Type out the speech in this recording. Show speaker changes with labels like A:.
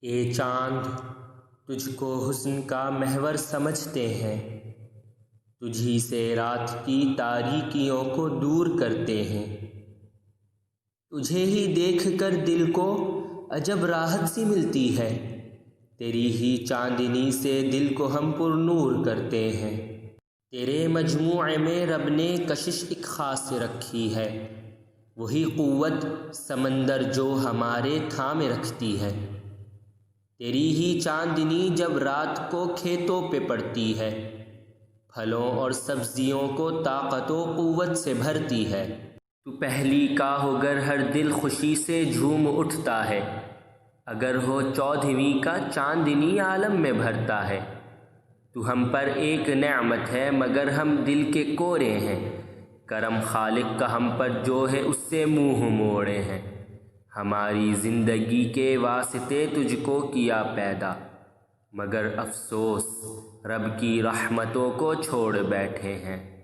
A: اے چاند، تجھ کو حسن کا محور سمجھتے ہیں، تجھی سے رات کی تاریکیوں کو دور کرتے ہیں۔ تجھے ہی دیکھ کر دل کو عجب راحت سی ملتی ہے، تیری ہی چاندنی سے دل کو ہم پر نور کرتے ہیں۔ تیرے مجموعے میں رب نے کشش ایک خاص رکھی ہے، وہی قوت سمندر جو ہمارے تھامے رکھتی ہے۔ تیری ہی چاندنی جب رات کو کھیتوں پہ پڑتی ہے، پھلوں اور سبزیوں کو طاقت و قوت سے بھرتی ہے۔ تو پہلی کا ہو گر ہر دل خوشی سے جھوم اٹھتا ہے، اگر ہو چودھویں کا چاندنی عالم میں بھرتا ہے۔ تو ہم پر ایک نعمت ہے مگر ہم دل کے کورے ہیں، کرم خالق کا ہم پر جو ہے اس سے منہ موڑے ہیں۔ ہماری زندگی کے واسطے تجھ کو کیا پیدا، مگر افسوس رب کی رحمتوں کو چھوڑ بیٹھے ہیں۔